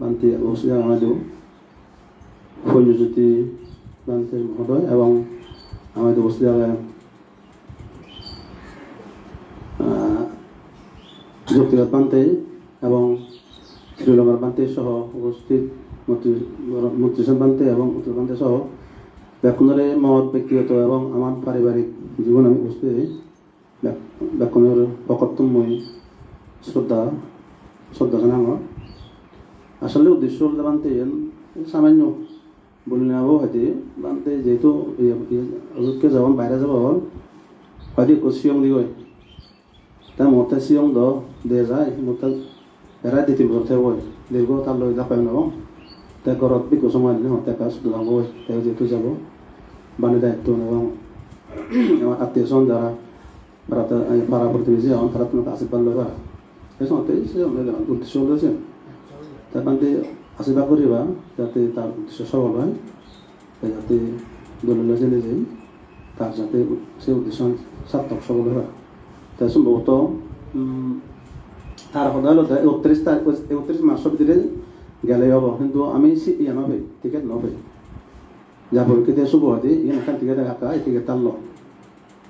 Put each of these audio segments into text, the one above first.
বান্তি বসিয়া আমাদের ফৈজজ্যোতি বান্তি মহোদয় এবং আমাদের বসিয়া যুক্তিগত বান্তি এবং শ্রীলঙ্কার বান্তি সহ উপস্থিত মন্ত্রী বান্তি এবং উত্তর বান্তি সহ ব্যাকুণের মত ব্যক্তিগত এবং আমার পারিবারিক জীবন আমি উপস্থিত ব্যাকুণের প্রকর্তম মই শ্রদ্ধা জানাব। আসলে উদ্দেশ্য হল বান্তি সামান্য বলে নেবো হয়তো বান্তি যেহেতু অযোগ্য যাবেন বাইরে যাব হয়তো সিয়ং দিগয় তা মতে সিয়ং দিয়ে যায় মতে এরাই 2-3 বছর থাকবো দীর্ঘ তার লই যা পাই নেব তাই ঘরত বিকু সময় দিলে হতে কাজ যাব তাই যেহেতু যাব বাণী দায়িত্ব এবং আমার আত্মীয় স্বজন যারা পাড়া প্রতিবেশী আমার তারা তোমাকে আশীর্বাদ লইবা এই সময়তে সে উদ্দেশ্য হয়েছে তার কারণে আশীর্বাদ করিবা যাতে তার উদ্দেশ্য সফল হয় যাতে দলীয় জেনে যাই তার যাতে সে উদ্দেশ্য সার্থক সফল হয় তাই সম্ভবত তার কথা হলো 31 মাসের ভিতরে গেলে হব কিন্তু আমি ইয়ে নবে টিকিট নবে যা পরীক্ষিতে শুভ হয় ইয়ে এখান টিকিট দেখা এই টিকিট টানল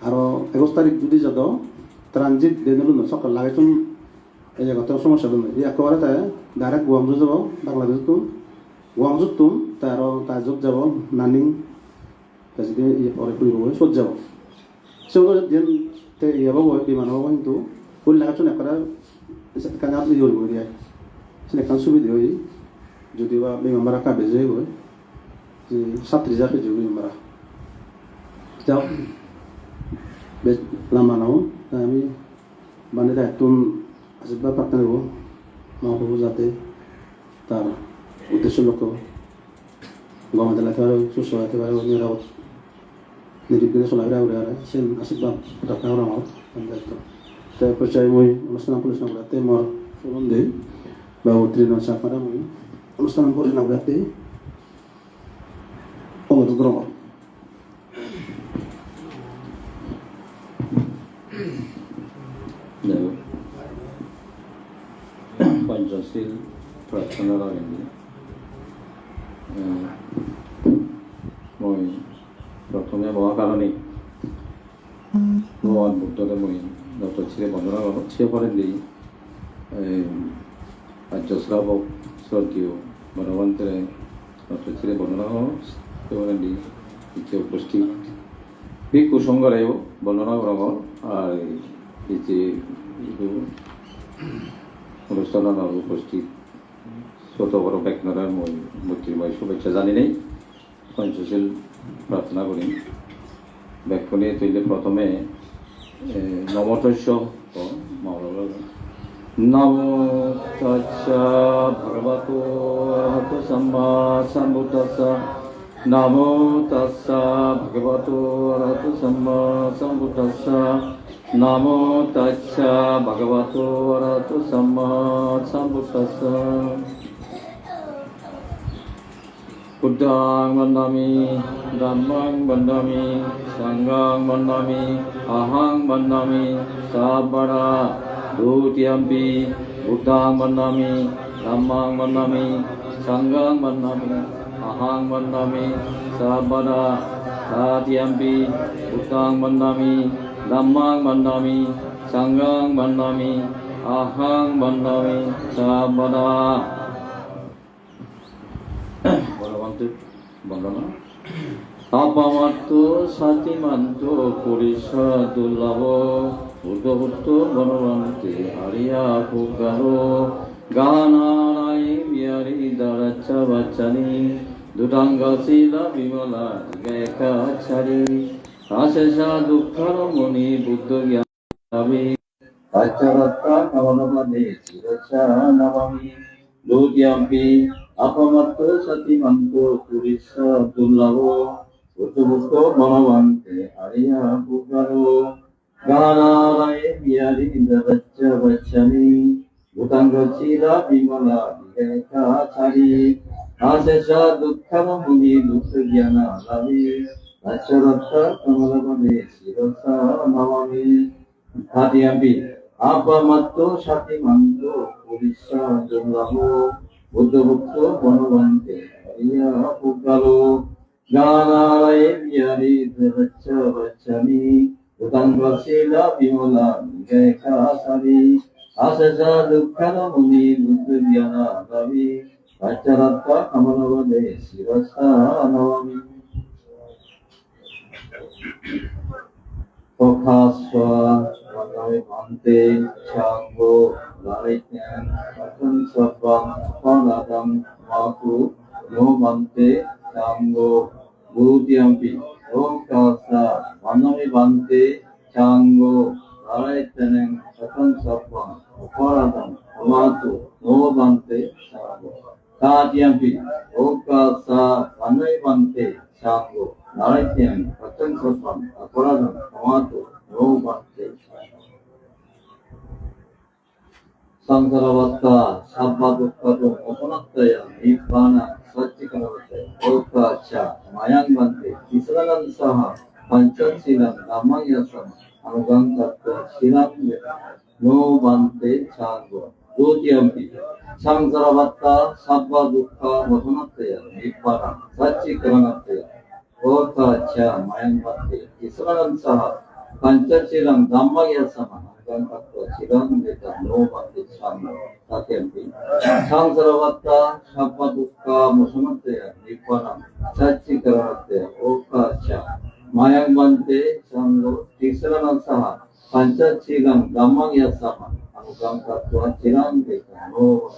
আর 21 তারিখ যদি যত ট্রানজিট দিয়ে নিল সকাল লাগাইছুন এই জায়গাতে সমস্যা নেই এই একেবারে তাই ডাইরেক্ট গুয়ামজু যাব বাংলাদেশ তুম গুয়ামজু তুম তাই আর তাইজত যাব নানিং যদি ইয়ে পরে ফুরিব সব যাব সেগুলো যেন ইয়ে হব বিমান হব কিন্তু ফুল লাগাইছুন একেবারে কাজ আপনি ইয়ে করবো দিয়ে সেখান সুবিধা হই যদি বা বিমান ভাড়া কাবেজ হয়ে গয় যে 7 যাবে যে বিমান ভাড়া যাও বেশ লাম্বা নাও আমি মানে দায়িত্ব আশীর্বাদ প্রার্থনা করব মহাপ্রভু যাতে তার উদ্দেশ্য লক্ষ্য গমে দিলাতে পারে সুস্থ হতে পারে নিরাপদ নির্বিঘ্নে চলাফেরা করে আর সে আশীর্বাদ প্রার্থনা করা আমার দায়িত্ব তাই পর্যায়ে মই অনুষ্ঠান পরিচালনা করাতে মোর সম্বন্ধে বা উত্তীর্ণ চাপারা মই অনুষ্ঠান পরিচালনা করাতে অনুরোধ গ্রহণ পঞ্চশীল প্রার্থনা লাগেনি মই প্রথমে হওয়া কারণে ভগবান বুদ্ধকে মই ডক্টর ছিঁড়ে বন্দনা করো সে পরের দিই রাজ্যশ্রাবক স্বর্গীয় বনবন্তের ডক্টর ছিঁড়ে বন্দনা করো সে পরের দিই ইচ্ছে উপস্থিত ভিক্ষু সংঘরেও বন্দনা করা আর এই যে অনুষ্ঠানের উপস্থিত ছোট বড় ব্যাকনারার মূর্তিময় শুভেচ্ছা জানি নেই পঞ্চশীল প্রার্থনা করি ব্যাকুণে তৈলে প্রথমে নমতস্য নমো তস্যা ভগবতো অরহতো সম্মা সম্বুদ্ধস্যা নমো তস্যা ভগবতো অরহতো সম্মা সম্বুদ্ধস্যা নমো তস্যা ভগবতো অরহতো সম্মা সম্বুদ্ধস্যা বুদ্ধং বন্দামি ধম্মং বন্দামি সংঘং বন্দামি অহং বন্দামি সাবরা দ্বিতীয়ম্পি বুদ্ধং বন্দামি ধম্মং বন্দামি সংঘং বন্দামি অহং বন্দামি সাবরা তৃতীয়ম্পি বুদ্ধং বন্দামি ধম্মং বন্দামি সংঘং বন্দামি অহং বন্দামি সাবরা বন্দনা আপামাত্র সাতিমান্ত পরিষদ দুর্লভ উদ্ধভূত বনবন্তে হারিয়া পুকারো গানারায় বিহারি দাঁড়াচ্ছা বাচ্চানি দুটাঙ্গ শিলা বিমলা গায়কাচারি আশেষা দুঃখার মণি বুদ্ধ জ্ঞানী আচারত্তা কামনপদে শিরচা নবমী দুর্যাম্পি আপমাত্র সতীমন্ত পুরিষ দুর্লভ উদ্ধভূত বনবন্তে হারিয়া পুকারো গানারায় বিহারি দাঁড়াচ্ছা বাচ্চানি ভূতাঙ্গ চিরা বিমলা বিবেকাচারী আশেষা দুঃখার মুনি দুঃখ জ্ঞান লাভী আচরত্তা কমলপদে শিরসা নবমী হাতিয়াম্পি আপমাত্র সতীমন্ত পুরিষ দুর্লভ বুদ্ধভুক্ত বনবন্তে ইয়া পুকালো গানায় বিয়ারি ধরচ্ছ বচ্চামি উদাঙ্গশীলা বিমলা নিগেকাসারি আশেষা দুঃখান মুনি বুদ্ধ জ্ঞানা গাবি আচারাত্মা কামনবদে শিরসা নবমি Okaswa, Manai Mante, Chango, Larikan, Katan Sabang, Panadam, Maku, No Mante, Chango, Budiampi, Okasa, Manai Mante, Chango, Larikan, Katan Sabang, Panadam, Maku, No Mante, Chango, Tadiampi, Okasa, Manai Mante, Chango, Larikan, Katan Sabang, Panadam, Maku, No Mante, Sansaravata, Sabbadukkadu, Upanataya, Nibbana, Satchikaravata, Okacha, Mayangvante, Isranam Saha, Panchasilam, Dhammayasam, Anugantattva, Silam, No Bante, Chango, Dutiyampi, Sansaravata, Sabbadukka, Upanataya, Nibbana, Satchikaravata, Okacha, Mayangvante, Isranam Saha, Panchasilam, Dhammayasam, Silang Veda no Bhakti Sangha Satyampi Sangsaravatta Sabba Dukkha Musamataya Nippanam Satchikaranataya Okacha Mayang Bante Sangho Tisranam Saha Panchachilam Dhammang Yasama Anukam Tattva Silang Veda no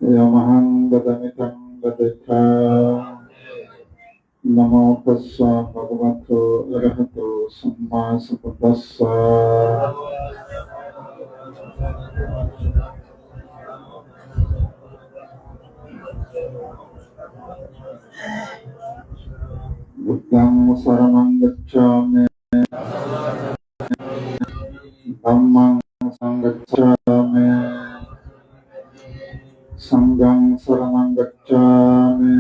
Yamahang Badamitam Badita Namo Tassa Bhagavato Arahato Samma Sambuddhassa Buddhang Saranam Gacchami Dhammang Sanggacchami Sanghang Saranam Gacchami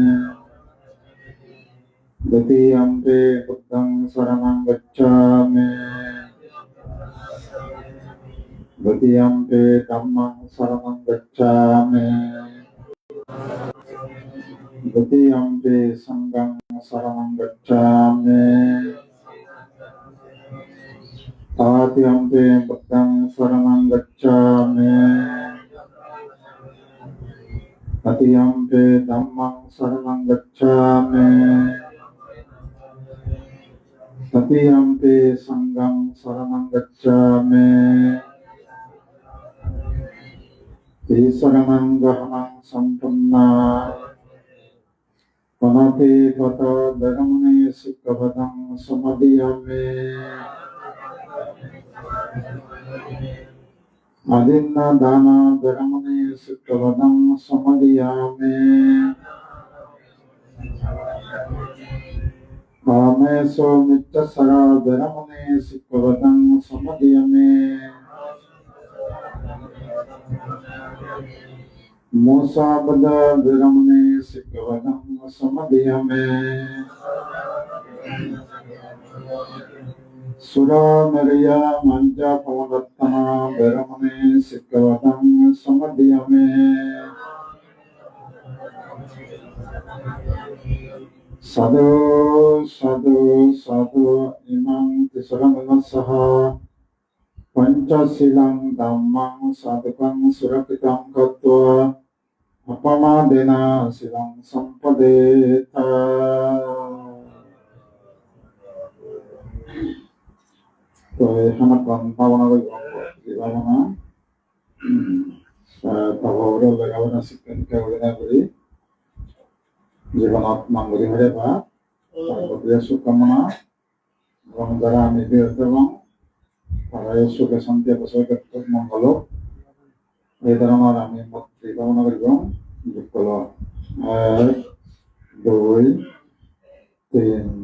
Dutiyampi Buddhang Saranam Gacchami Dutiyampi Dhammang Saranam Gacchami Dutiyampi Sanghang Saranam Gacchami Tatiyampi Buddhang Saranam Gacchami Tatiyampi Dhammang Saranam Gacchami Tatiyampi Sanghang Saranam Gacchami Tisaranam Gahanam Sampunna Panati Pata Dharamani Sikkhavadam Samadhiyami Adinna Dana Dharamani Sikkhavadam Samadhiyami Kameso Mittasara Dharamani Sikkhavadam Samadhiyami Musabada Dharamani Sikkhavadam Samadhiyami Sura Mariya Manja Pavadattana Dharamani Sikkhavadam Samadhiyami Sadhu Sadhu Sadhu Imam Tisaranana Saha Panchasilang Dhammang Sadhukang Surakitam Katva Apamadena Silang Sampadeta তো এখানে পাবনা জীবনা পাবনা লেখাপড়া শিক্ষা দীক্ষা করি জীবনত মাঙ্গলি হয়ে বা তার শুভকামনা এবং যারা আমি বিরত এবং তারা সুখে শান্তি বছর মঙ্গল এই ধরনের আমি মন্ত্রী কামনা করিব যুক্ত 1 2 3 Om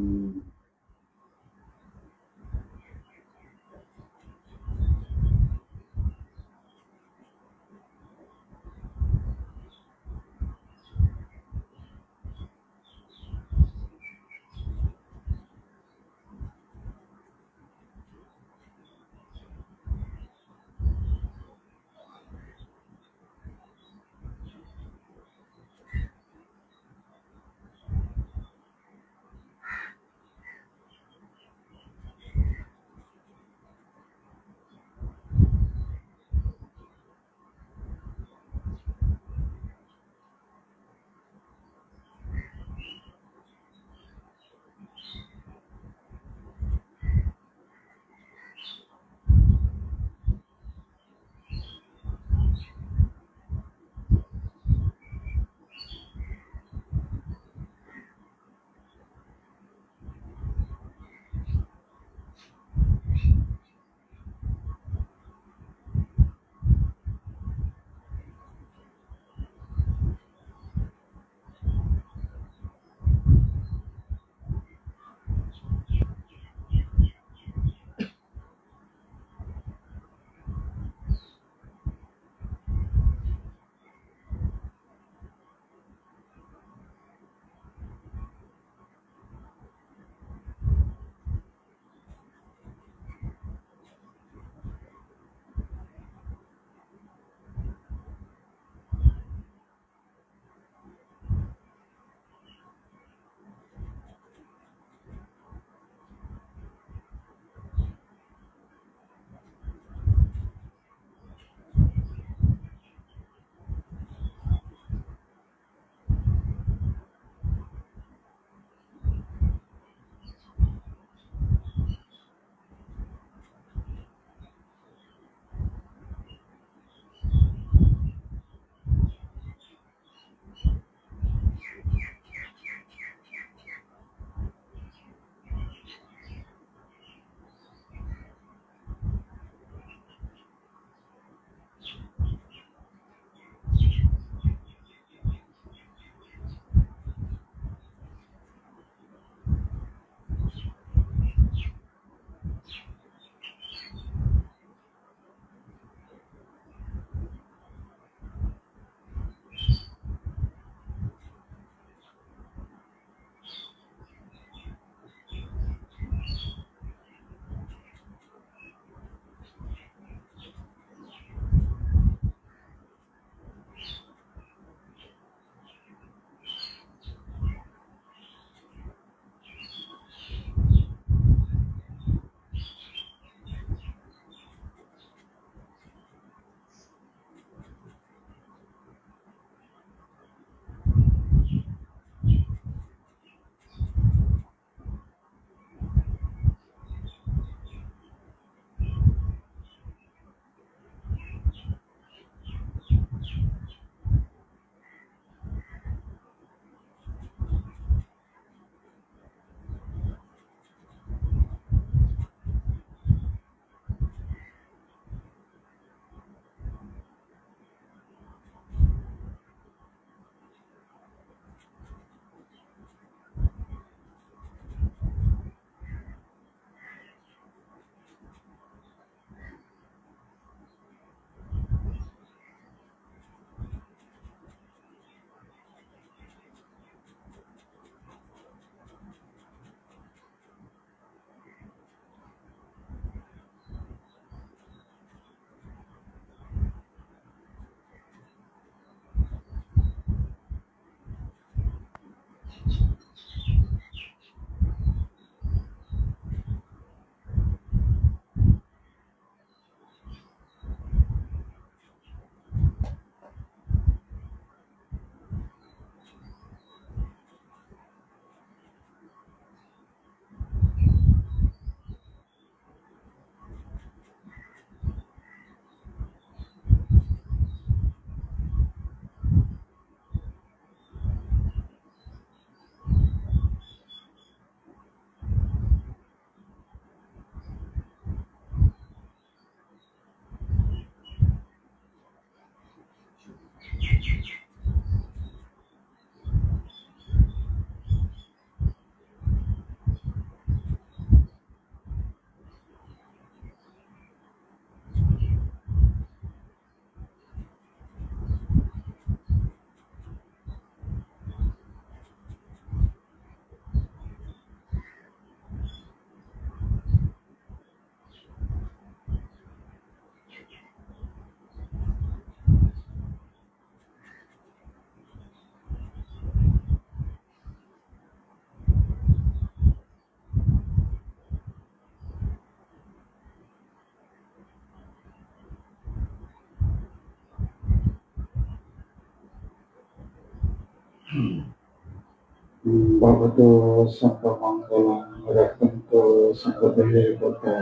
भवतो सर्वमङ्गलं रक्षन्तु सर्वदेहे भवतो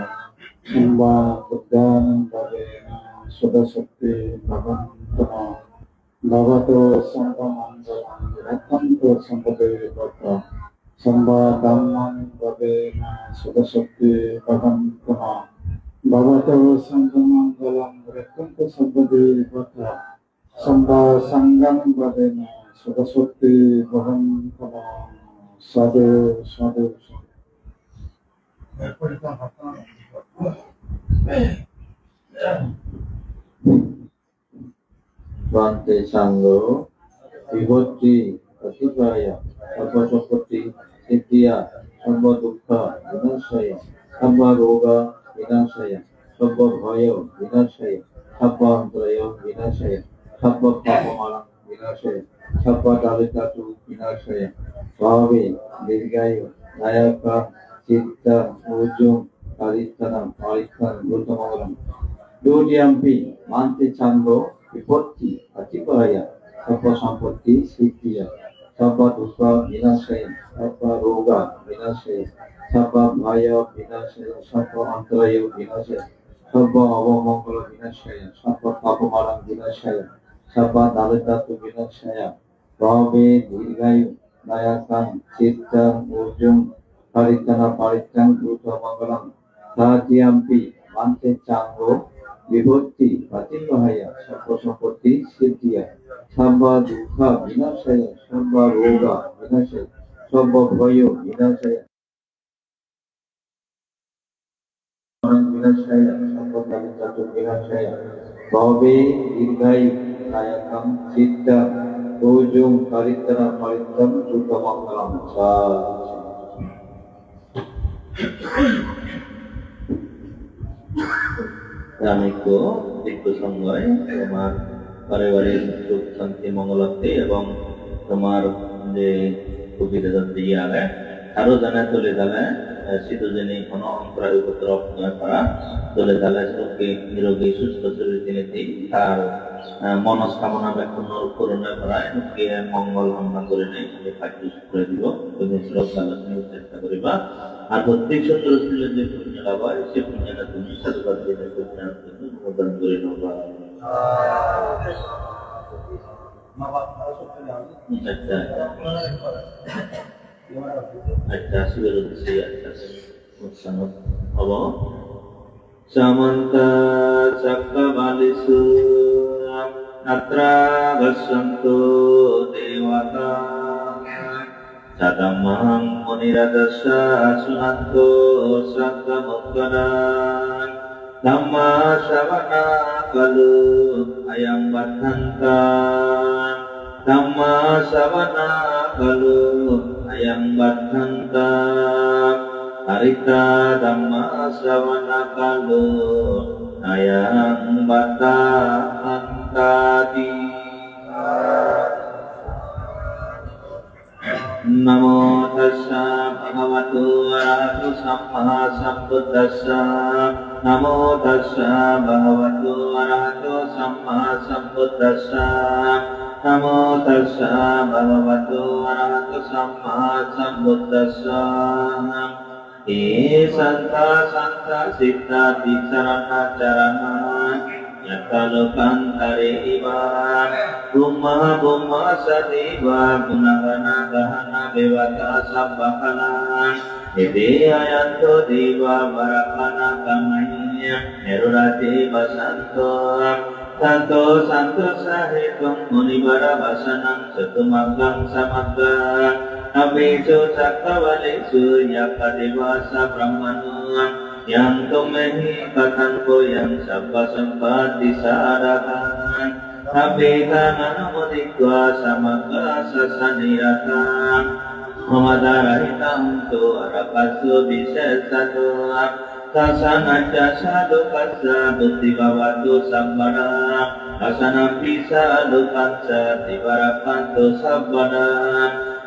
सम्मा बुद्धानन्दवेन सुदशक्ति भवन्तः भवतो सर्वमङ्गलं रक्षन्तु सर्वदेहे भवतो सम्मा धम्मन्दवेन सुदशक्ति भवन्तः भवतो सर्वमङ्गलं रक्षन्तु सर्वदेहे भवतो सम्मा सङ्गं भवेन सरस्वती भवन साधु साधु Bante Sangho Vibhoti Atipaya Sarvasapati Nitya Sarva Dukkha Vinashaya Sarva Roga Vinashaya Sarva Bhaya Vinashaya Sarva Antraya Vinashaya Sarva Papamala Vinashaya Sarva Daritatu Vinashaya Bhave Dirgayo Nayaka Chitta Ujum Karitana Marikan Gutamangalam Dudiyampi Bante Sangho Vibhoti Atipaya Sarva Sampatti Siddhiya Sarva Dukkha Vinashaya Sarva Roga Vinashaya Sarva Bhaya Vinashaya Sarva Antraya Vinashaya Sarva Avamangala Vinashaya Sarva Papamala Vinashaya Sarva Daritatu Vinashaya Bhave Dirgayu Nayakan Chitta Ujum Paritana Paritang Gutamangalam Dudiyampi Bante Sangho Vibhoti Patipahaya Sarva Sampatti Siddhiya Sarva Dukkha Vinashaya Sarva Roga Vinashaya Sarva Bhaya Vinashaya Vinashaya Sarva Daritatu Vinashaya Bhave Dirgayu Nayakam Chitta Ujum Paritana Paritam Sukhamangalam রামিকো দিব্য সঙ্গয় তোমার পারিবারিক সুখ শান্তি মঙ্গলাতে এবং তোমার যে সুবিধা দিয়ে আলে আরো জানা চলে যাবে শীতজনী কোনো অন্তরায় উপদ্রব নয় করা চলে যাবে সুখী নিরোগী সুস্থ শরীর দিনে তার মনস্কামনা ব্যাখ্যান পূরণের করা এমনকি মঙ্গল কামনা করে নেই খাদ্য করে দিব শ্রদ্ধা চেষ্টা করিবা আর প্রত্যেক সুন্দর স্ত্রীর যে পুণ্য লাভ হয় সে পুণ্যটা তুমি সাধুবাদ দিয়ে কল্যাণ জন্য অনুদান করে নেবা আচ্ছা শিবের উদ্দেশ্যে আচ্ছা উৎসাহ হব Samanta Cakkavalisu Atra Vasanto Devata Sadamang Muniradasa Sunanto Sakkamukkana Dhamma Savana Kalu Ayam Badhanta Dhamma Savana Kalu Ayam Badhanta Harita Dhamma Savana Kalu Ayam Badhantati Namo tassa bhagavato arahato samma sambuddhassa Namo tassa bhagavato arahato samma sambuddhassa Namo tassa bhagavato arahato samma sambuddhassa He santa santa siddha dicharana charana Yakalokantare iva Bumma bumma sadiva Gunagana gahana bevata sabbakana Ede ayanto diva Barakana kamanya Nerurati basanto Santo santo sahitum Munibara basanam Satumakam samakka Abisu cakkavalisu Yakadivasa brahmanam Yang tumehi katanko yang sabba sampati sarakan Abhita manamudikwa samaka sasaniratan Mamadharahita untu arakasu bisesatu Tasanaja sadukasa buddhi bhavatu sabbana Asanam bisa lukansa divarakantu sabbana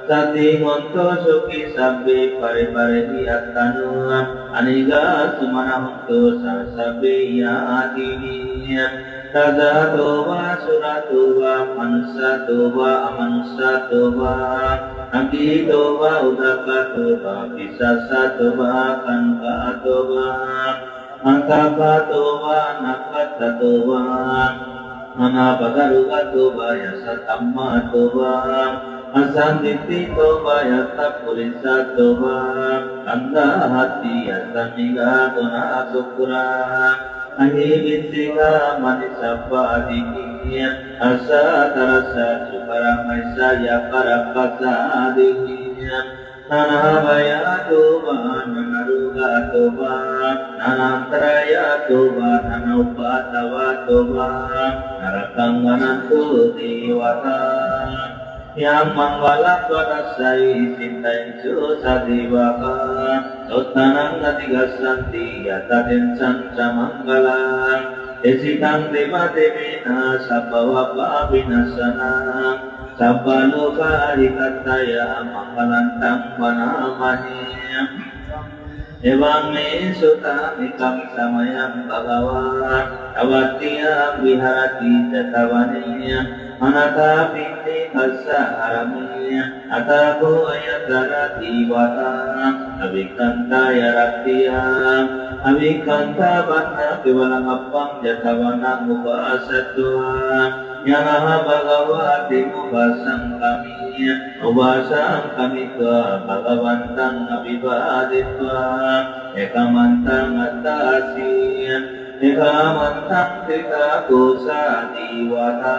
Sati monto suki sabbi pare pare hiyatanu Aniga sumana monto sasabi ya adini Tazato wa suratu wa manusia toba amanusia toba Aki toba udaka toba Bisasa toba kanka toba Angkaka toba nakata toba Anapagaruga toba Yasatamma toba Asanditi toba Yasapurisa toba Kanda hati Yasamiga guna sukura Ahibisika manisapa adikinya Asa tarasa sukara maisa yakarapasa adikinya Nanabaya toba nanaruga toba Nanantaraya toba nanupatawa toba Narakangganan tu diwata Yang manggalak padasai sintai susah diwaka Sotanang natiga santi yataden sanca manggalang Esikang dema demina sabawapa binasana Sabaloka dikataya manggalantang panamahnya Ewang me sota mikam samayam bhagavan Avatiyam viharati tatavaniya Anata pinti kasa haramiya Ataku ayatara divata Avikanta yaraktiya Avikanta bhatna kevalang appam jatavana upasatva Yanaha bhagavati upasang kamiya Upasang kamitva bhagavantang abhivaditva Ekamantang atasiya Ekamantang tika kusa diwata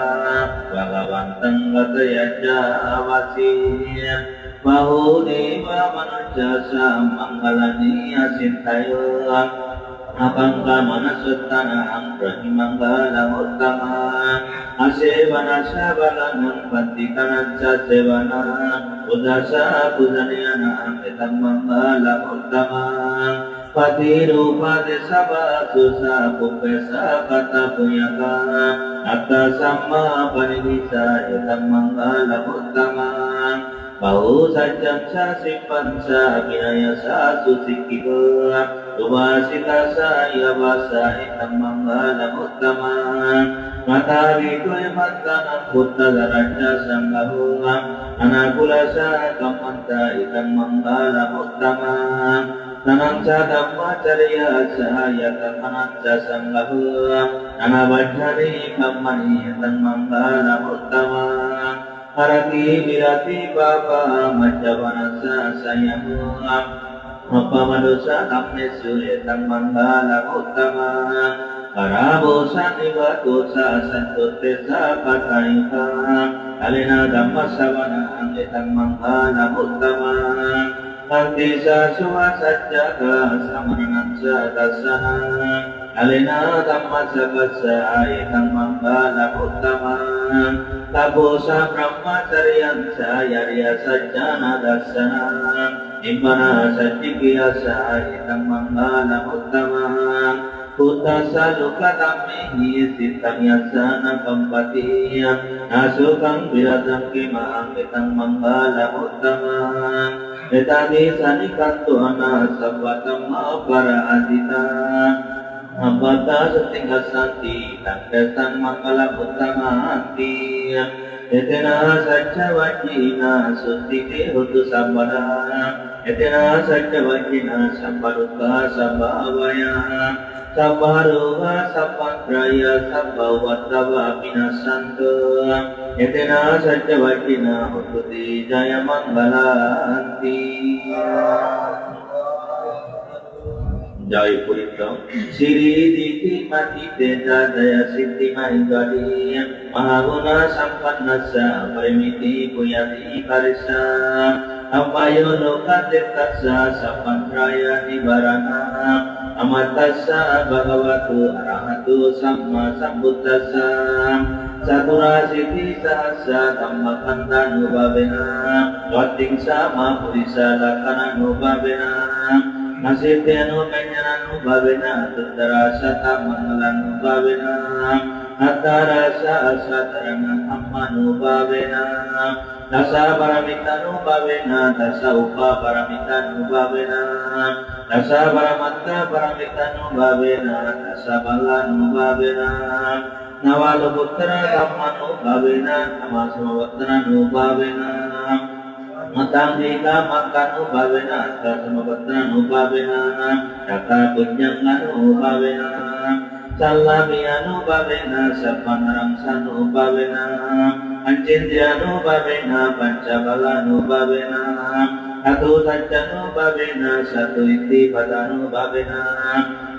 Bhagavantang gatayajja avasiya Bahudeva manujasa manggalani asintaya Apangka manasuttana prahimanggala uttama Asevana sabalanam pantikananca sevana Udasa pujanyana etam manggala uttama Patirupa desaba susa pupesa kata puyaka Atta samma parinisa etam manggala uttama Bau sajam sa sipansa binaya sa susikika Tubasita sa yabasa itam manggala uttama Matari kuy mattanam putta daraja sanggahuha Anakula sa kamanta itam manggala uttama Nananca dhamma carya sahayata mananca sanggahuha Anabajhari kammani itam manggala uttama Harati virati bapa majavanasa sayamuam Apa manusa kamnesu etang manggala uttama Karabosa nivatosa santutesa patayuka Alena dhamma savana etang manggala uttama Antisa suwasajjaka samanansa dasana Alena dhamma savasa etang manggala uttama Taposa brahmacharyansa yarya sajjana darsana Nibbana sajjikiyasa etang manggala uttama Puttasa lukatamehi sitam yasana kampatiya Nasukang viradam kimaham etang manggala uttama Etadi sanikantu ana sabbatam para adita Ambata setingkat santi Tangkesan manggala uttamanti Etena sajja wajina sustiti hutu sambara Etena sajja wajina sambaruka sambhavaya Sambaruka sampantraya sambhavattava minasantu Etena sajja wajina hututi jaya manggalanti Jai Purita Siri Diti Mati Teta Jaya Siddhi Mahigadi Mahaguna Sampannasa Parimiti Puyati Karisa Ampayo Loka Tektasa Sampantraya Nibarana Amatasa Bhagavatu Arahatu Samma Sambuddhasa Satura Siddhi Sahasa Dhamma Kanta Nubhavena Dwating Sama Purisa Lakana Nubhavena Nasityanu Kanyanu Bhavena Tutarasa Mangalanu Bhavena Atarasa Asatarana Ammanu Bhavena Dasa Paramitanu Bhavena Dasa Upa Paramitanu Bhavena Dasa Paramatta Paramitanu Bhavena Dasa Balanu Bhavena Nawaloputra Dhammanubhavena Namasamavattranubhavena Matangika Makanubhavena Sasamavattranubhavena Yata Punyanganubhavena Sallamyanubhavena Sappanarangsanubhavena Anchindyanubhavena Panchabalanubhavena Atu Sajjanubhavena Satu Iti Padanubhavena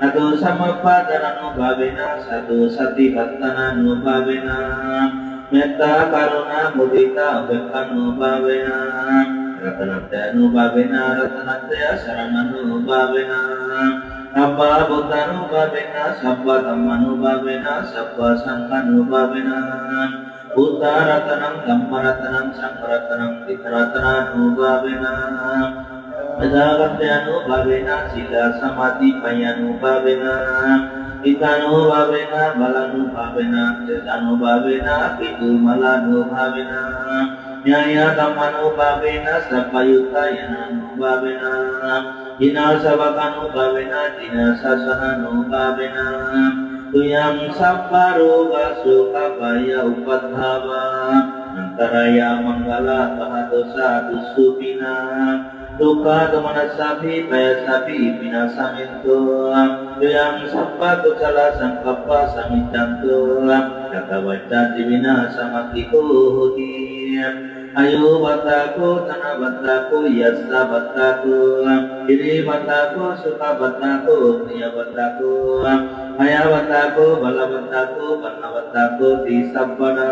Atu Samapadanubhavena Satu Satipattananubhavena Metta Karuna Mudita Ubekkanubhavena Ratanatyanubhavena Ratanatya Sarananubhavena Abba Bhutanubhavena Sabba Dhammanubhavena Sabba Sanghanubhavena Buddha Ratanam Dhamma Ratanam Sangha Ratanam Tita Ratananubhavena Adagatyanubhavena Sila Samadhi Payanubhavena Itanubhavena Balanubhavena Cetanubhavena Pidumalanubhavena Nyaya Dhammanubhavena Sappayutayananubhavena Jina Savakanubhavena Jina Sasananubhavena Tuyang Sapparoga Sukha Paya Upadhava Antaraya Manggala Pahadosa Dusupina Duka Damanasapi Payasapi Pinasaminto Tuyang Sappa Kucala Sangkapa Samitanto Kata Vaca Divina Samatiko Hoti Ayo bataku, tanah bataku, yasa bataku, iri bataku, suka bataku, niya bataku, maya bataku, bala bataku, panna bataku, disabana,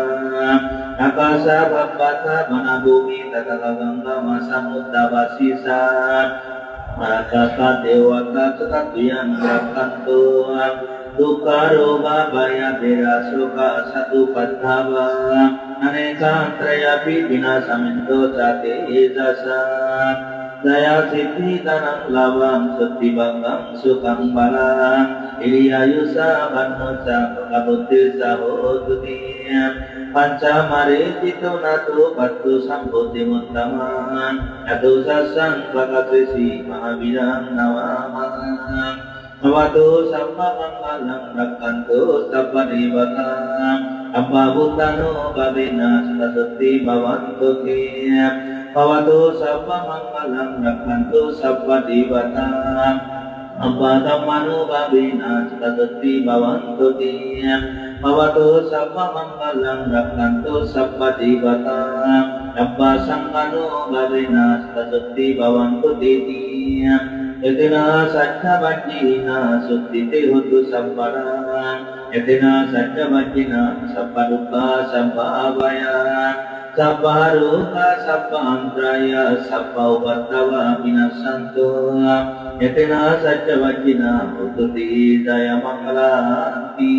akasa babata, mana bumi, takalaganga, masamudda basisa, akaka dewata, ketatuyan rakanto, duka roga baya bera suka satu padhava, Aneka trayapi binasaminto cate jasa Daya siddhi tanang lawang sutti banggang sukang balang Iliyayusa bannosa kabutir sahotuti Panca mare cito natu patu sambuti muntaman Atu sasang bakatrisi mahabirang nawamang Avadu sabba mangalang rakkantu sabba nivatam Abba bhutano bhavena sadati bhavantu kiyam Avadu sabba mangalang rakkantu sabba nivatam Abba dhammano bhavena sadati bhavantu kiyam Avadu sabba mangalang rakkantu sabba nivatam Abba sanghano bhavena sadati bhavantu kiyam Yatina satya vajjina suttite hutu samparang Yatina satya vajjina sapparupa sampavaya Sapparupa sappantraya sappaupattava minasanto Yatina satya vajjina hututi jaya manggalanti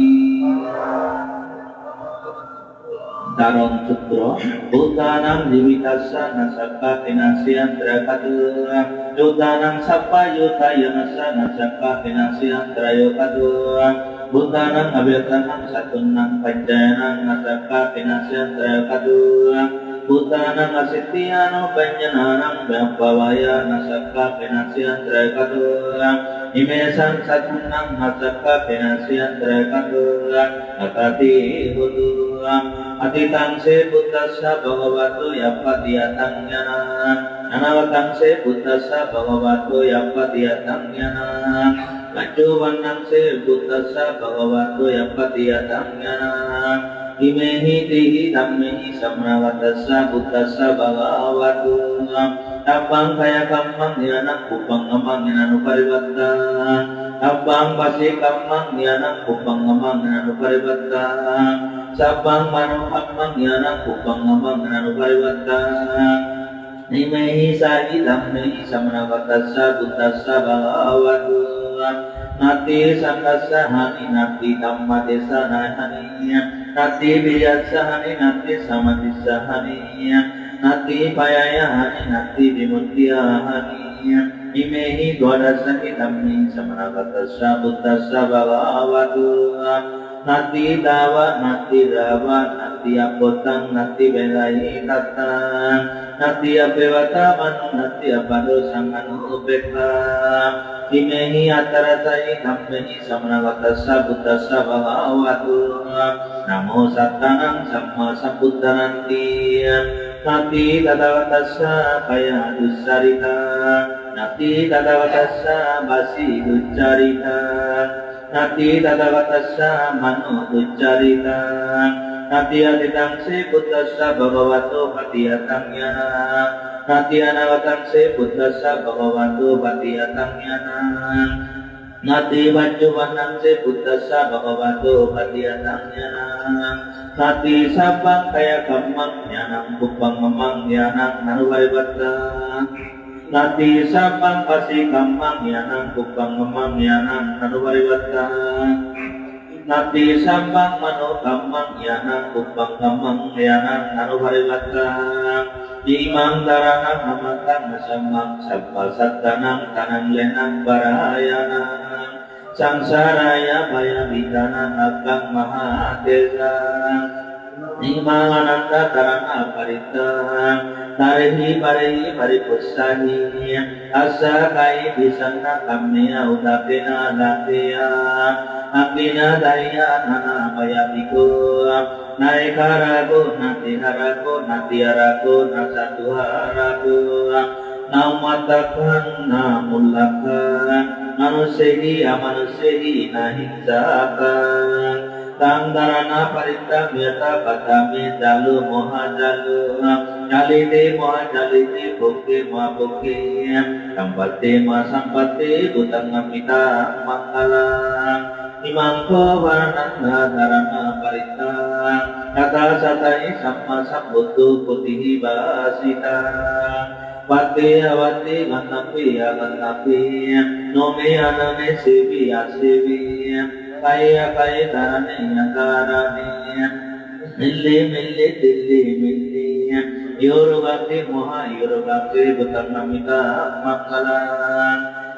Darong Sutro Bhutanam Dimitasa Nasaka Tinasyantra Kadura Yudanam Sappa Yutayanasa Nasaka Tinasyantra Yokadura Bhutanam Abhyatanam Satunam Panjayanam Nasaka Tinasyantra Kadura Bhutanam Asityano Panjananam Bhampavaya Nasaka Tinasyantra Kadura Imesan Satunam Nasaka Tinasyantra Kadura Akati Hudura Atitangse Buddhasa Bhagavato Yapatiyatang Yana Nanavakangse Buddhasa Bhagavato Yapatiyatang Yana Lacuvanangse Buddhasa Bhagavato Yapatiyatang Yana Imehi Tihi Dhammehi Samravatasa Buddhasa Bhagavato Abang kaya kamang nianang kupang amang ninanu paribatta Abang basi kamang nianang kupang amang ninanu paribatta Sabang manu kamang nianang kupang amang ninanu paribatta Nimehi sahi dhammehi samanavatasa buddhasa bhagavato Nati sangkasa hani nati dhamma desa nahani Nati biyasa hani nati samadisa hani Nati payaya hani nati vimuttiya hani Imehi dwadasani dhammi samanavatasya buddhasya bhagavato nati dawa, nati rawa, nati apotang, nati belai tatang, nati abewata manu, nati abado sanganu upekha, imehi atarasai kammehi samanawatasa buddhasa bhagavatu, namo sattanam samma sambuddhananti, nati tadawatasa kaya dussarita, nati tadawatasa basi duccarita, nati tadawatasa mano duccarita, nati aditangse buddhasa bhagavato patiyatang yana, nati anavatangse buddhasa bhagavato patiyatang yana, nati vajjuvanangse buddhasa bhagavato patiyatang yana, nati sabang kaya kammang nyanang kupang mamang nyanang naruvarivatta, nati sabang pasi kammang nyanang kupang mamang nyanang naruvarivatta, nati sabang mano kammang nyanang kupang kammang nyanang naruvarivatta, imang daranang hamatang nasamang sabba sattanang tanang lenang barayanang, sangsaraya baya bidana akang mahatesa, Nimangananda tarana parita, tarehi parehi paripusahi, asa kai bisana kamya udapena lateya, akina daya nana mayabiko, naikarago natiharago natiarago nasatuharago, namatakan namulakan, manusehi amanusehi nahinsakan, Tangdarana parita miyata patami jalu moha jalu, jalite moha jalite bukti moha bukti, sampati moha sampati utang ngamita mangala, imangko varananda darana parita, kata satai samma sambutu putihi basita, Vati avati gantapi agantapi, nome aname sevi asevi, kaya kaya tarane akarane, mille mille dilli milli, yorogati moha yorogati butanamita makala,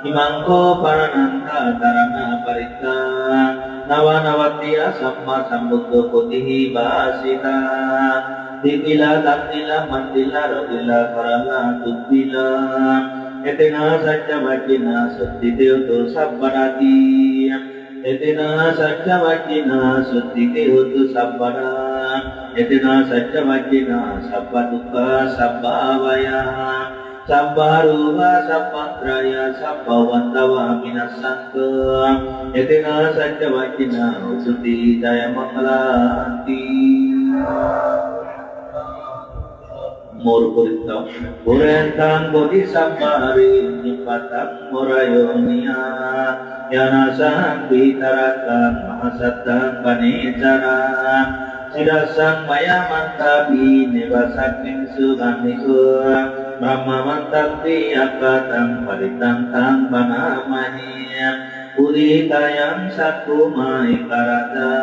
imangko parananta tarana parita, navanavatiya samma sambuddho putihi basita, Dipila, Tantila, Mantila, Rodila, Karala, Tuttila, Etena, Satya, Vakina, Suttite, Utu, Sabbarati, Etena, Satya, Vakina, Suttite, Utu, Sabbara, Etena, Satya, Vakina, Sabbaduka, Sabbavaya, Sabbaruva, Sabbatraya, Sabbavantava, Minasanka, Etena, Satya, Vakina, Usuti, Jaya Mangalanti, Murpurita, Purentang Bodhisambhari, Nipatang Murayonia, Yanasang Pitarakan, Mahasatang Panicara, Sidasang Maya Mantabi, Nivasaking Suganiku, Brahma Mantakti Akatang Paritang Tang Panamani, Uditayang Sakuma Ikarata,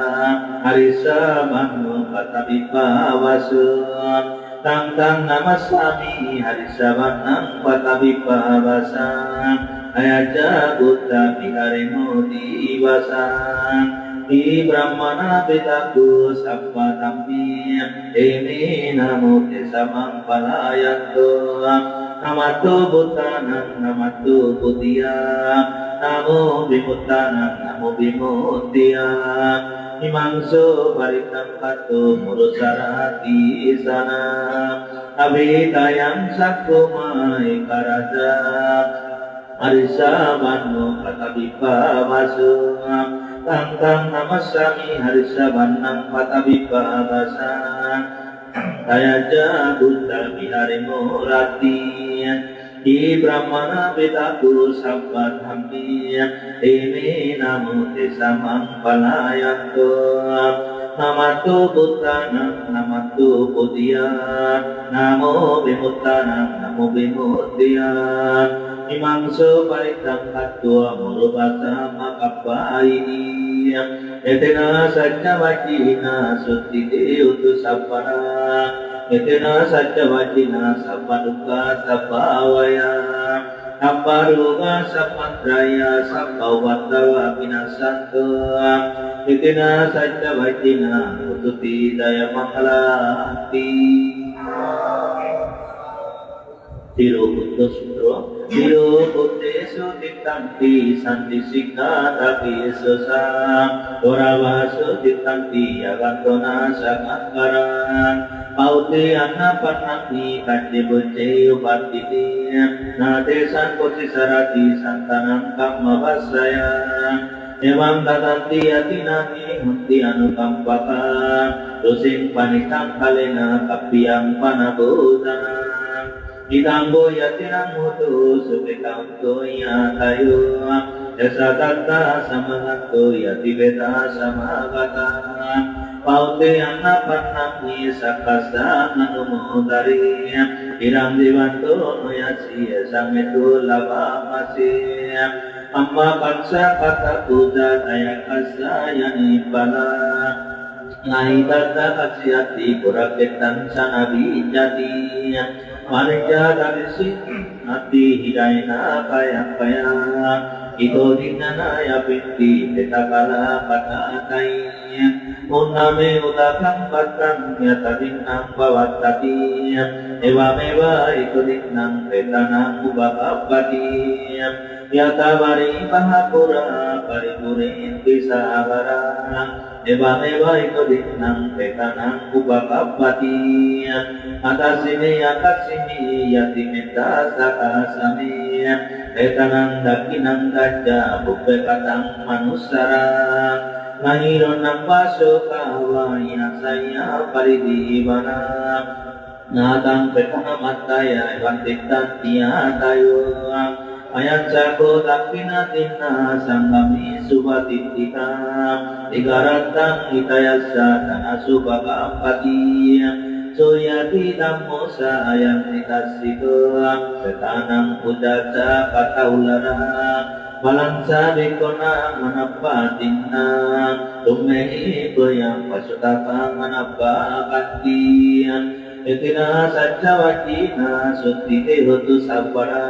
Harisa Manu Patabipa Vasu, Tang tang namasami harisavanang patabipa vasang, ayaja buddha viharimo divasang, di brahmana pitaku sabba tampi, eme namo tesamang palayanto, namato buddhanang namato buddhiya, namo vimuttanang namo vimuttiya, Imangso paritang pato murusarati sana, abhidayang sakkumai karaja, harisa manu patabipa vasu, tang namasami harisa vanang patabipa vasa, dayaja buddha viharimo rati, Di brahmana pitaku sabbat hampi, eme namo tesamang palayanto, namato buddhanang namato buddhiya, namo vimuttanang namo vimuttiya, imangso paritang kattua murubasa makappaini, etena sajja vajjina suttite utu sappana, Etena satya vajjina sabbaduka sabbavaya, abbaruga sabbatraya sabbavattava vinasanto, Itina sajja vajjina ututi jaya mangalanti. Tiro Buddha Sutra Tiro Buddhesu Titanti Santi Sikha Tapi Sosa Doravasu Titanti Agantona Sakakaran Pauti Anna Panati Kati Bucce Upatiti Nate Sankosi Sarati Santanam Kamma Vasaya Evam Tatanti Atinani Hunti Anukampaka Dosing Panikam Kalena Kapiyam Panabodana Idambo yatinang mutu supikamto yatayo Yasa tata samaganto yatibeta samagata Paute anapanami sakasa nanumudari Iram divanto noyasi esametu labamasi Amma pansa kata puja ayakasa yanipala Ngai tata kasyati puraketan sanabi jati Marja darisi nati hidayna kaya kaya Ito dinana ya binti petakala patakai Uname utakam patang yata dinang bawatati Ewa mewa ito dinang petana ubabapati Yata bari bahapura paripure bisa abara Ewa mewa ito dinang petana ubabapati Atas sini yati minta sakasami Etanang dakinang gajah bupe katang manusara Nangiron ng paso kawaya saya paridibana Natang petana mataya ibantiktan tiya tayo Ayan sako dakinatina sanggami subatitika Igarantang itayasa tanasu bagampati Suyati dhammo sayang nitasito Setanang pujaca pataulara Balansa bikona manapatina Tumehi goyang pasutapa manapakati Etina sajja wajina suti dehotu sabara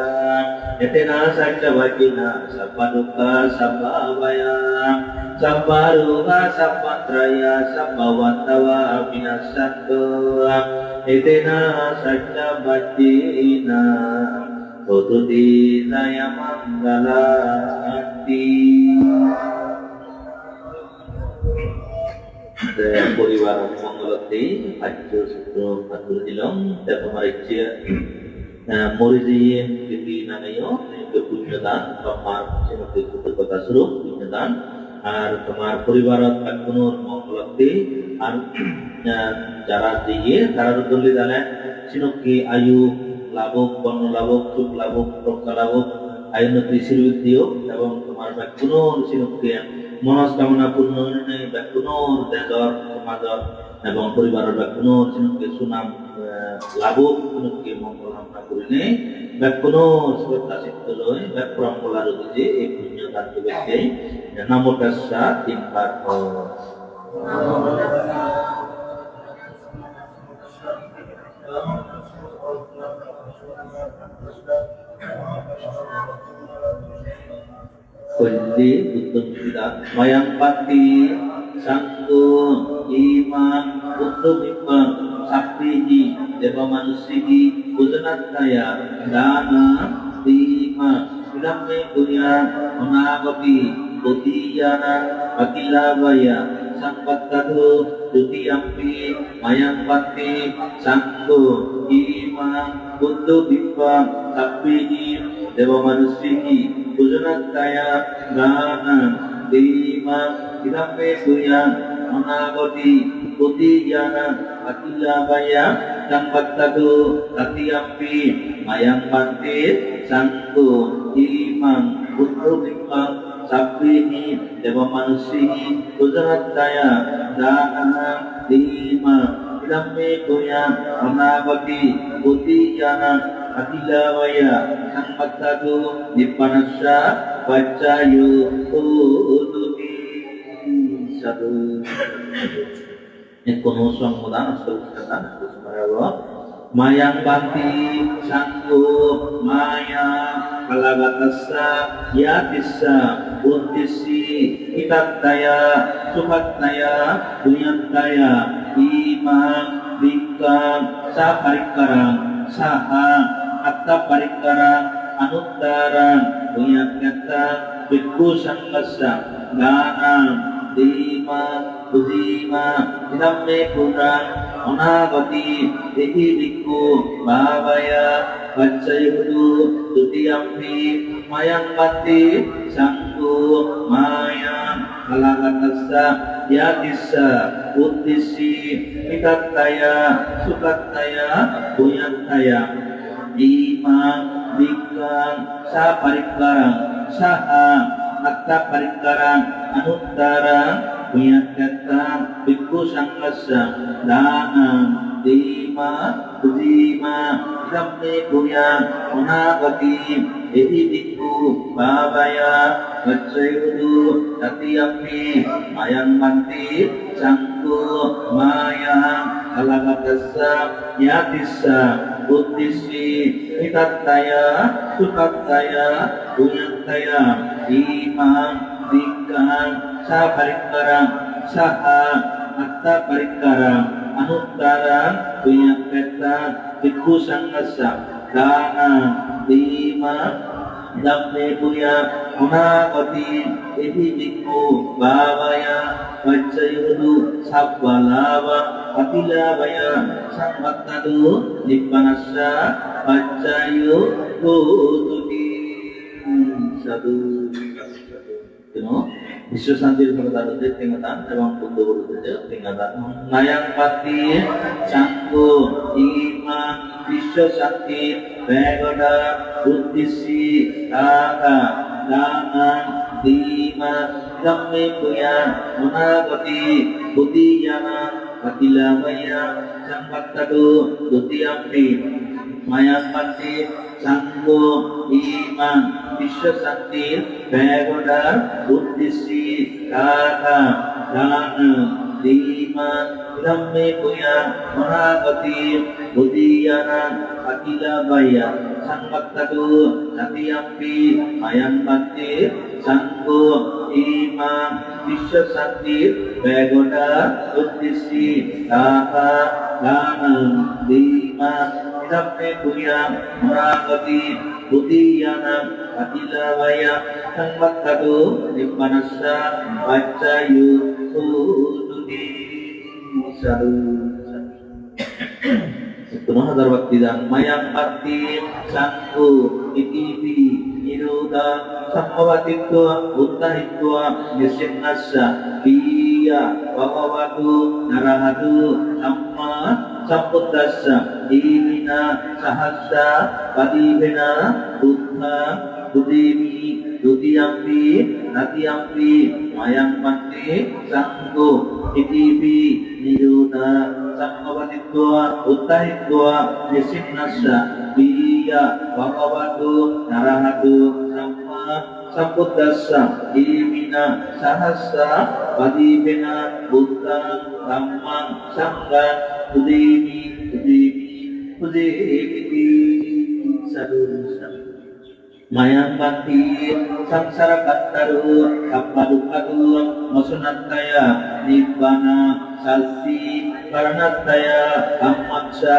Etina sajja wajina sapaduka sabavaya Sabbaruga sabbatraya sabbawatawa minasanto Etina sajja wajina Tututi daya manggalanti Dan puriwara mangalati Ajjo sutro patul dilong Dan pemariksia Moriziyin kiti nanayo Kepunyatan Kamar Sinukti Kutu Kota Suruh Punyatan Ar kamar puriwara Patkunur mangalati Ar Cara diye Cara rutuli dale Sinukti ayu Labuk, Bono Labuk, Suk Labuk, Prokta Labuk, Ayunati Sirwityo, Dabang Kamar Bakunur, Sinuktian, Monos Kamana Punur, Bakunur, Dezor, Kamador, Dabang Puribar Bakunur, Sinukti Sunam, Labuk, Sinukti Mongkolam Nakurine, Bakunur, Seperti Situloi, Bakurang Polaru Tiji, Punya Tantu Bekei, Namun Kasat, Timpat, Kundi butuh tidak mayang pati sanggun iman butuh iman sakti deva manusia bujanat daya dana lima ilmu dunia menagati butiana akilabaya sampat kadu dutiampi mayang pati sanggun iman butuh iman sakti deva manusia Bujanat kaya gana lima ilape suya menagoti putih jana akila baya sampat tadu katiampi mayang pantit sangku imang putu lima sapihi dewa manusia bujanat kaya gana lima ilape suya menagoti putih jana Akila waya sampat tadu dipanasya bacayu ututi satu ekono sang mudan sekarang subhanallah mayang banti sanggu maya alagatassa yatissa uddisi itattaya sukattaya bunyantaya iman bikam saparikkarang saha atta parikkarang anuttarang bunyakyatta bikku sangkassa danang dima budima inamme kurang anagati dehi bikku bhavaya Vajjayudu Tutiyampi Mayang Pati Sangku Mayang Alagatassa Yatissa Uddisi Itattaya Sukattaya Buyantaya Imang Bikang Saparikkarang Saha Atta Parikkarang Anuttarang Buyakyatta Bikku Sangkassa Danang Dima Budima Dhamme Buyang Anagati Ehi Bikku Bhavaya Vajjayudu Tatiyampi Mayang Manti Sangku Mayang Alagatassa Yatissa Uddisi Itattaya Sukattaya Buyantaya Imang Bikang Saparikkarang Saha Atta Parikkarang Anuttarang Buyakyatta Bikku Sangkassa Dana Dima Dhamme Buyang Anagati Ehi Bikku Bhavaya Vajjayudu Sabbalava Atilabaya Sambattadu Nibbanassa Vajjayudu Tuti Sadhu বিশ্ব শান্তির প্রদানদের tingkatan এবং বুদ্ধগুরুদের tingkatan mayang pati sangku iman বিশ্ব শান্তি বেগডা বুদ্ধিসি কাকা দানাং দীমা dhamme puyan munagati buddhiyana patilamaya sambattadu dutiyampi mayang pati sangku iman বিশ্ব শান্তির বেগডার উদ্দেশ্যি কাকা দান দীমা dhamme puyan munagati buddhiyana patilamaya sambattadu dutiyampi mayang pati sangku iman বিশ্ব শান্তির বেগডার উদ্দেশ্যি কাকা দান দীমা dhamme puyan munagati buddhiyana patilamaya sambattadu nibbanassa vajjayudu tuti sadhu 10,000 bakti dan mayang pati sangku itipi niruda sammavatittva uttahitva nisinnassa piya bhavavatu narahatu samma sambuddhassa imina sahassa padivena buddha budemi dutiyampi natiyampi mayang pati sangku itipi niruda sammavatittva uttahitva nisinnassa piya bhavavatu narahatu samma sambuddhassa imina sahassa padivena buddha dhammang sangghang budemi sadhu mayang pati samsara kattaru kappadukkadu masunataya nibbana sasi paranataya kammaksa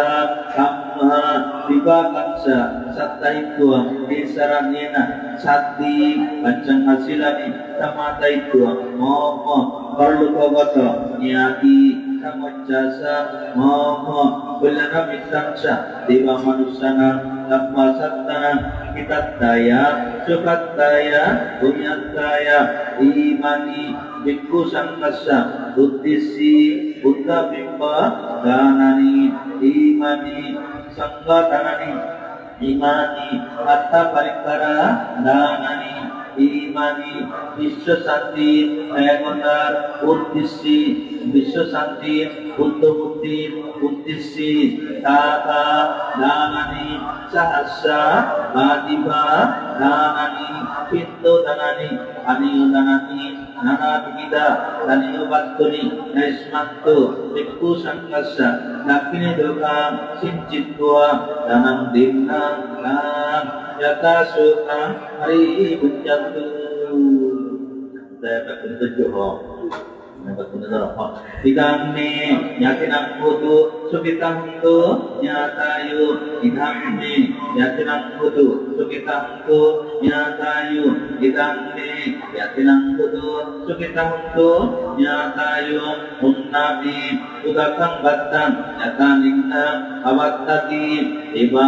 kamma vibakaksa sattahitva disaranyena sati pancang hasilani samatahitva momo parlupagata nyati samajjasa momo kullana mittangsa deva manusana Dhamma sattana itattaya sukattaya bunyantaya imani bikku sangkassa buddhisi buddha bimba danani imani sanggatanani imani atta parikkara danani imani বিশ্ব শান্তি একতার উদ্দেশ্যে বিশ্ব শান্তি বুদ্ধমূর্তির উদ্দেশ্যে দাতা দানানি সহস্রা বাদিবা দানানি পিণ্ড দানানি আনিয় দানানি নানাবিধা দানীয় বাস্তনি নৈষ্মাত্য ভিক্ষু সংঘর্ষা দাক্ষিণে দোকান সিঞ্চিত্বা দানাং দিন্নাং নাম যথা সুখাং Hari বুঞ্জন্তু dapat tunjuk dapat tunjuk idam me yatinam kudu sukitam tu nyatayu idam me yatinam kudu sukitam tu nyatayu idam me yatinam kudu sukitam tu nyatayu unnati udakang battam yataninna avattati eva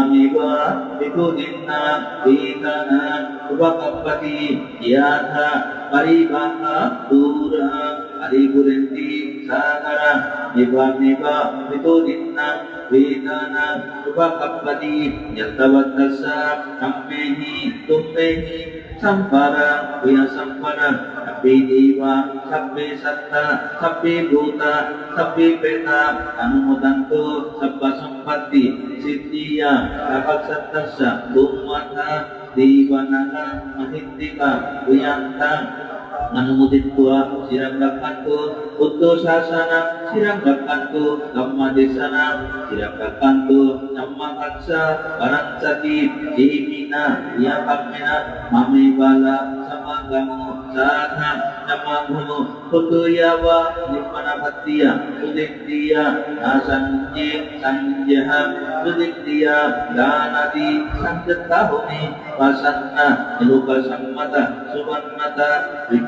itu dinna vitana ubakapati yatha paribaha dura Arigurenti sagara niba itu dinna vedana ubakapati yatavatasa kammehi tummehi sampara puya sampara sabbe deva sabbe satta sabbe bhuta sabbe preta anumodanto sabba sampatti siddhiya tapasattasya ummata devanaga mahittika puyanta Manumuditwa sirang rakantu Utto sasana sirang rakantu Kamma desana sirang rakantu Namma kaksa Paransati Jemina Yakamena Mame bala Samagamu Sadha Namagumu Utto yawa Nimmana bhattiya Sudiktiya Nasanje Sanjaha Sudiktiya Danati Sanjattahuni Vasanna Niluka sammata Subannata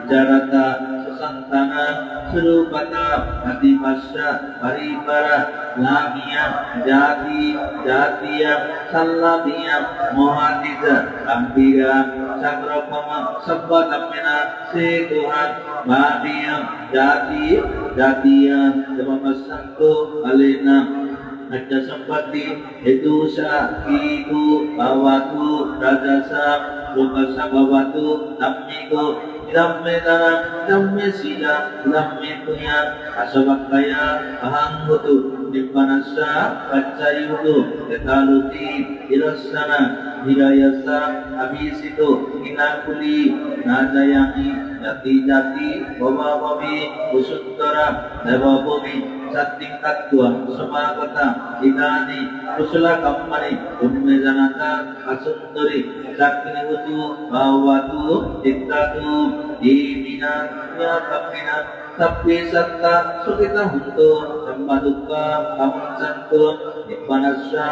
Vicarata, Susantana, Surupata, Adipasya, Paripara, Lamia, Jati, Jatiya, Sallabiya, Mohatiza, Ampira, Sakropama, Sabbatamena, Setuhan, Badiya, Jati, Jatiya, Jamapasanto, Alena, Raja Sampati, Edusa, Kiku, Bawatu, Rajasa, Rupasa Bawatu, Tammigo, Dhammedana, Dhammesila, Dhammetuya, Asavakaya, Ahangutu, Nibbanasa, Pachayutu, Yataluti, Hirasana, Hirayasa, Abhisitu, Inakuli, Najayami, Jati-jati, Bhava-bhavi, Usuttara, Deva-bhavi, Satting Tattva, Samagata, Idani, Kusala Kammani, Umme Janata, Asundari, Sakini Hutu, Bhavatu, Diktatu, Dimina, Yakamina, Sabbi Satta, Sukita Huntu, Sammadukka, Kamansantu, Nibbanasya,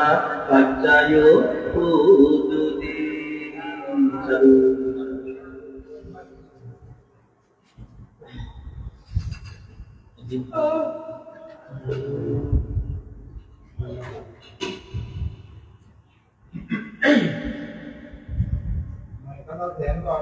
Pacayo, Ududi, Saru. Karena